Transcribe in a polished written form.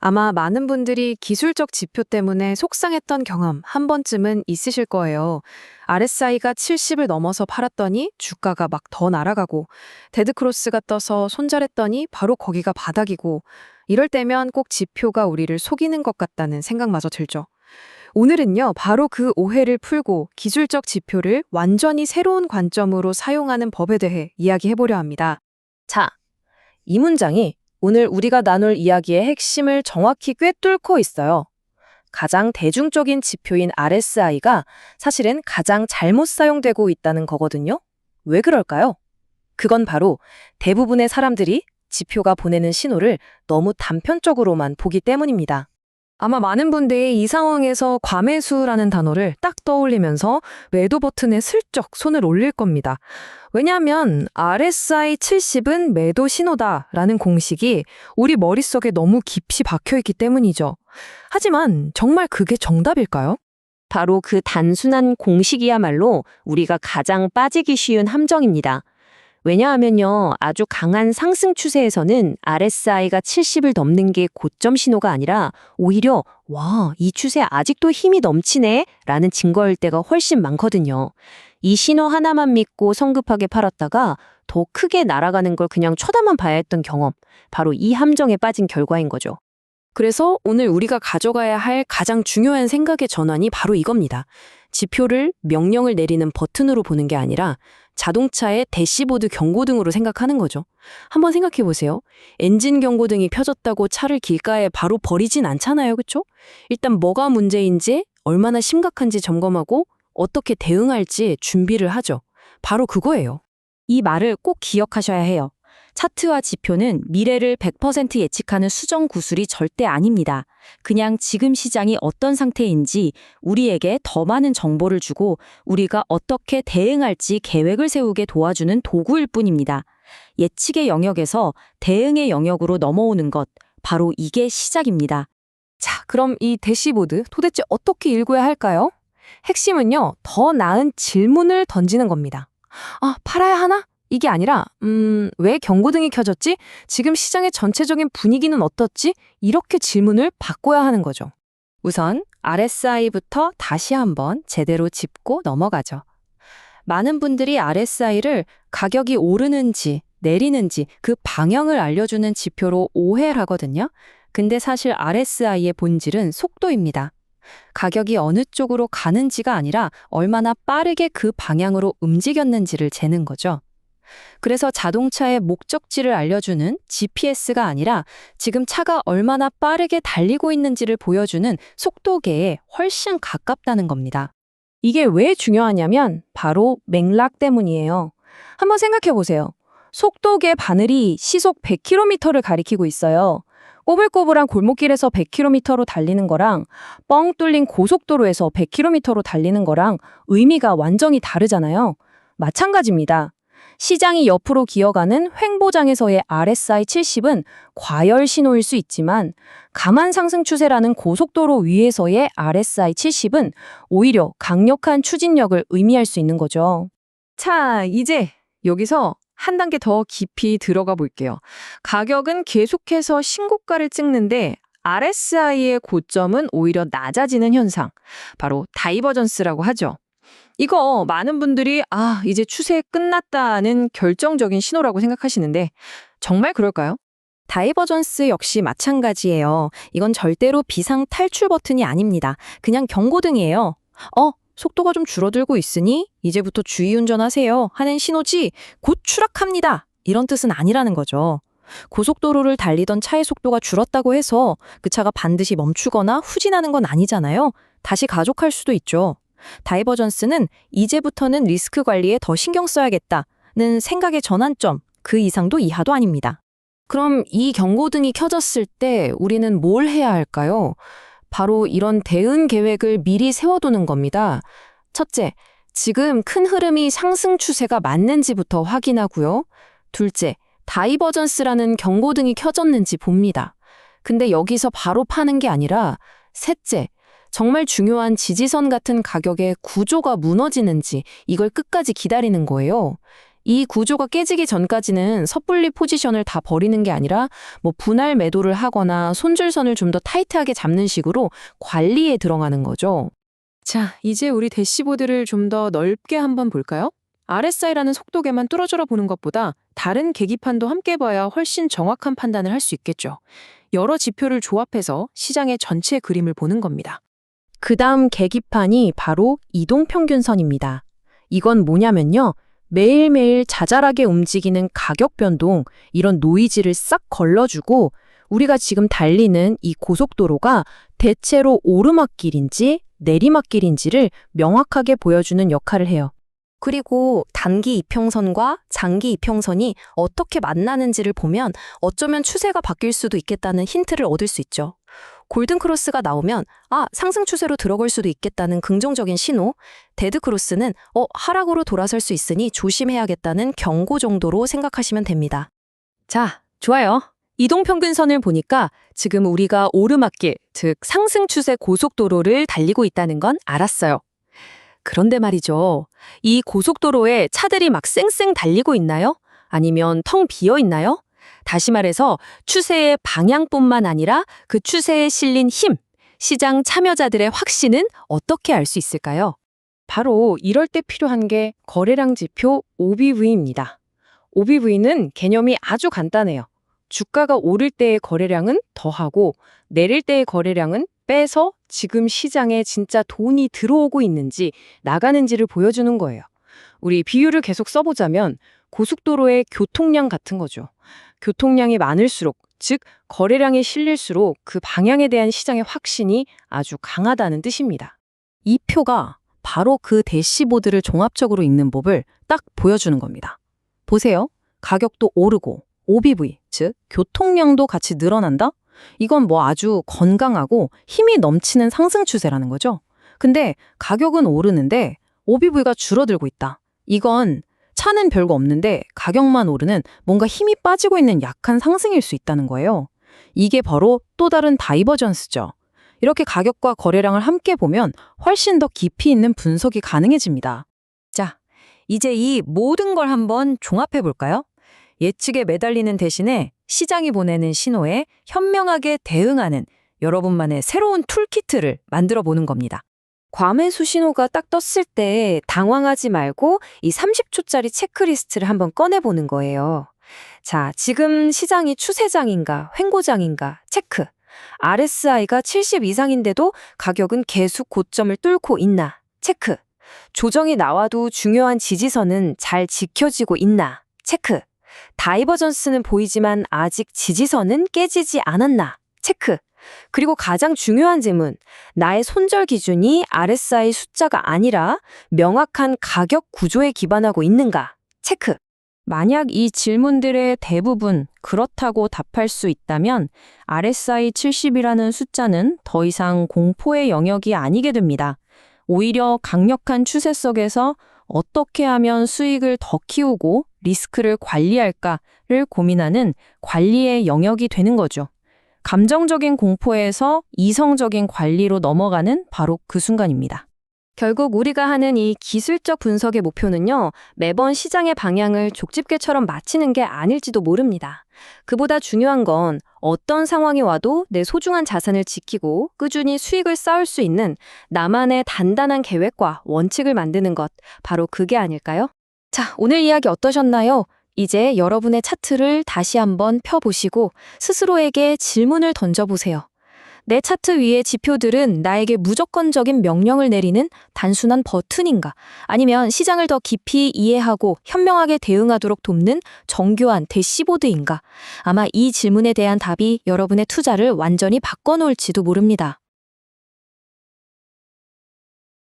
아마 많은 분들이 기술적 지표 때문에 속상했던 경험 한 번쯤은 있으실 거예요. RSI가 70을 넘어서 팔았더니 주가가 막 더 날아가고, 데드크로스가 떠서 손절했더니 바로 거기가 바닥이고, 이럴 때면 꼭 지표가 우리를 속이는 것 같다는 생각마저 들죠. 오늘은요, 바로 그 오해를 풀고 기술적 지표를 완전히 새로운 관점으로 사용하는 법에 대해 이야기해보려 합니다. 자, 이 문장이 오늘 우리가 나눌 이야기의 핵심을 정확히 꿰뚫고 있어요. 가장 대중적인 지표인 RSI가 사실은 가장 잘못 사용되고 있다는 거거든요. 왜 그럴까요? 그건 바로 대부분의 사람들이 지표가 보내는 신호를 너무 단편적으로만 보기 때문입니다. 아마 많은 분들이 이 상황에서 과매수라는 단어를 딱 떠올리면서 매도 버튼에 슬쩍 손을 올릴 겁니다. 왜냐하면 RSI 70은 매도 신호다라는 공식이 우리 머릿속에 너무 깊이 박혀있기 때문이죠. 하지만 정말 그게 정답일까요? 바로 그 단순한 공식이야말로 우리가 가장 빠지기 쉬운 함정입니다. 왜냐하면요, 아주 강한 상승 추세에서는 RSI가 70을 넘는 게 고점 신호가 아니라 오히려 와, 이 추세 아직도 힘이 넘치네 라는 증거일 때가 훨씬 많거든요. 이 신호 하나만 믿고 성급하게 팔았다가 더 크게 날아가는 걸 그냥 쳐다만 봐야 했던 경험, 바로 이 함정에 빠진 결과인 거죠. 그래서 오늘 우리가 가져가야 할 가장 중요한 생각의 전환이 바로 이겁니다. 지표를 명령을 내리는 버튼으로 보는 게 아니라 자동차의 대시보드 경고등으로 생각하는 거죠. 한번 생각해 보세요. 엔진 경고등이 켜졌다고 차를 길가에 바로 버리진 않잖아요. 그렇죠? 일단 뭐가 문제인지, 얼마나 심각한지 점검하고 어떻게 대응할지 준비를 하죠. 바로 그거예요. 이 말을 꼭 기억하셔야 해요. 차트와 지표는 미래를 100% 예측하는 수정 구술이 절대 아닙니다. 그냥 지금 시장이 어떤 상태인지 우리에게 더 많은 정보를 주고 우리가 어떻게 대응할지 계획을 세우게 도와주는 도구일 뿐입니다. 예측의 영역에서 대응의 영역으로 넘어오는 것, 바로 이게 시작입니다. 자, 그럼 이 대시보드 도대체 어떻게 읽어야 할까요? 핵심은요, 더 나은 질문을 던지는 겁니다. 아, 팔아야 하나? 이게 아니라 왜 경고등이 켜졌지? 지금 시장의 전체적인 분위기는 어떻지? 이렇게 질문을 바꿔야 하는 거죠. 우선 RSI부터 다시 한번 제대로 짚고 넘어가죠. 많은 분들이 RSI를 가격이 오르는지 내리는지 그 방향을 알려주는 지표로 오해를 하거든요. 근데 사실 RSI의 본질은 속도입니다. 가격이 어느 쪽으로 가는지가 아니라 얼마나 빠르게 그 방향으로 움직였는지를 재는 거죠. 그래서 자동차의 목적지를 알려주는 GPS가 아니라 지금 차가 얼마나 빠르게 달리고 있는지를 보여주는 속도계에 훨씬 가깝다는 겁니다. 이게 왜 중요하냐면 바로 맥락 때문이에요. 한번 생각해 보세요. 속도계 바늘이 시속 100km를 가리키고 있어요. 꼬불꼬불한 골목길에서 100km로 달리는 거랑 뻥 뚫린 고속도로에서 100km로 달리는 거랑 의미가 완전히 다르잖아요. 마찬가지입니다. 시장이 옆으로 기어가는 횡보장에서의 RSI 70은 과열 신호일 수 있지만 가만 상승 추세라는 고속도로 위에서의 RSI 70은 오히려 강력한 추진력을 의미할 수 있는 거죠. 자, 이제 여기서 한 단계 더 깊이 들어가 볼게요. 가격은 계속해서 신고가를 찍는데 RSI의 고점은 오히려 낮아지는 현상, 바로 다이버전스라고 하죠. 이거 많은 분들이 이제 추세 끝났다는 결정적인 신호라고 생각하시는데 정말 그럴까요? 다이버전스 역시 마찬가지예요. 이건 절대로 비상 탈출 버튼이 아닙니다. 그냥 경고등이에요. 속도가 좀 줄어들고 있으니 이제부터 주의 운전하세요 하는 신호지 곧 추락합니다. 이런 뜻은 아니라는 거죠. 고속도로를 달리던 차의 속도가 줄었다고 해서 그 차가 반드시 멈추거나 후진하는 건 아니잖아요. 다시 가속할 수도 있죠. 다이버전스는 이제부터는 리스크 관리에 더 신경 써야겠다는 생각의 전환점, 그 이상도 이하도 아닙니다. 그럼 이 경고등이 켜졌을 때 우리는 뭘 해야 할까요? 바로 이런 대응 계획을 미리 세워두는 겁니다. 첫째, 지금 큰 흐름이 상승 추세가 맞는지부터 확인하고요. 둘째, 다이버전스라는 경고등이 켜졌는지 봅니다. 근데 여기서 바로 파는 게 아니라 셋째, 정말 중요한 지지선 같은 가격의 구조가 무너지는지 이걸 끝까지 기다리는 거예요. 이 구조가 깨지기 전까지는 섣불리 포지션을 다 버리는 게 아니라 뭐 분할 매도를 하거나 손절선을 좀 더 타이트하게 잡는 식으로 관리에 들어가는 거죠. 자, 이제 우리 대시보드를 좀 더 넓게 한번 볼까요? RSI라는 속도계만 뚫어져라 보는 것보다 다른 계기판도 함께 봐야 훨씬 정확한 판단을 할 수 있겠죠. 여러 지표를 조합해서 시장의 전체 그림을 보는 겁니다. 그 다음 계기판이 바로 이동평균선입니다. 이건 뭐냐면요. 매일매일 자잘하게 움직이는 가격 변동, 이런 노이즈를 싹 걸러주고 우리가 지금 달리는 이 고속도로가 대체로 오르막길인지 내리막길인지를 명확하게 보여주는 역할을 해요. 그리고 단기 이평선과 장기 이평선이 어떻게 만나는지를 보면 어쩌면 추세가 바뀔 수도 있겠다는 힌트를 얻을 수 있죠. 골든크로스가 나오면 상승 추세로 들어갈 수도 있겠다는 긍정적인 신호, 데드크로스는 하락으로 돌아설 수 있으니 조심해야겠다는 경고 정도로 생각하시면 됩니다. 자, 좋아요. 이동평균선을 보니까 지금 우리가 오르막길, 즉 상승 추세 고속도로를 달리고 있다는 건 알았어요. 그런데 말이죠. 이 고속도로에 차들이 막 쌩쌩 달리고 있나요? 아니면 텅 비어 있나요? 다시 말해서 추세의 방향뿐만 아니라 그 추세에 실린 힘, 시장 참여자들의 확신은 어떻게 알 수 있을까요? 바로 이럴 때 필요한 게 거래량 지표 OBV입니다. OBV는 개념이 아주 간단해요. 주가가 오를 때의 거래량은 더하고 내릴 때의 거래량은 빼서 지금 시장에 진짜 돈이 들어오고 있는지 나가는지를 보여주는 거예요. 우리 비유를 계속 써보자면 고속도로의 교통량 같은 거죠. 교통량이 많을수록, 즉 거래량이 실릴수록 그 방향에 대한 시장의 확신이 아주 강하다는 뜻입니다. 이 표가 바로 그 대시보드를 종합적으로 읽는 법을 딱 보여주는 겁니다. 보세요. 가격도 오르고 OBV, 즉 교통량도 같이 늘어난다? 이건 뭐 아주 건강하고 힘이 넘치는 상승 추세라는 거죠. 근데 가격은 오르는데 OBV가 줄어들고 있다. 이건 차는 별거 없는데 가격만 오르는 뭔가 힘이 빠지고 있는 약한 상승일 수 있다는 거예요. 이게 바로 또 다른 다이버전스죠. 이렇게 가격과 거래량을 함께 보면 훨씬 더 깊이 있는 분석이 가능해집니다. 자, 이제 이 모든 걸 한번 종합해 볼까요? 예측에 매달리는 대신에 시장이 보내는 신호에 현명하게 대응하는 여러분만의 새로운 툴키트를 만들어 보는 겁니다. 과매수 신호가 딱 떴을 때 당황하지 말고 이 30초짜리 체크리스트를 한번 꺼내보는 거예요. 자, 지금 시장이 추세장인가 횡보장인가 체크. RSI가 70 이상인데도 가격은 계속 고점을 뚫고 있나 체크. 조정이 나와도 중요한 지지선은 잘 지켜지고 있나 체크. 다이버전스는 보이지만 아직 지지선은 깨지지 않았나 체크. 그리고 가장 중요한 질문, 나의 손절 기준이 RSI 숫자가 아니라 명확한 가격 구조에 기반하고 있는가 체크. 만약 이 질문들의 대부분 그렇다고 답할 수 있다면 RSI 70이라는 숫자는 더 이상 공포의 영역이 아니게 됩니다. 오히려 강력한 추세 속에서 어떻게 하면 수익을 더 키우고 리스크를 관리할까를 고민하는 관리의 영역이 되는 거죠. 감정적인 공포에서 이성적인 관리로 넘어가는 바로 그 순간입니다. 결국 우리가 하는 이 기술적 분석의 목표는요, 매번 시장의 방향을 족집게처럼 맞히는 게 아닐지도 모릅니다. 그보다 중요한 건 어떤 상황이 와도 내 소중한 자산을 지키고 꾸준히 수익을 쌓을 수 있는 나만의 단단한 계획과 원칙을 만드는 것, 바로 그게 아닐까요? 자, 오늘 이야기 어떠셨나요? 이제 여러분의 차트를 다시 한번 펴보시고 스스로에게 질문을 던져보세요. 내 차트 위의 지표들은 나에게 무조건적인 명령을 내리는 단순한 버튼인가? 아니면 시장을 더 깊이 이해하고 현명하게 대응하도록 돕는 정교한 대시보드인가? 아마 이 질문에 대한 답이 여러분의 투자를 완전히 바꿔놓을지도 모릅니다.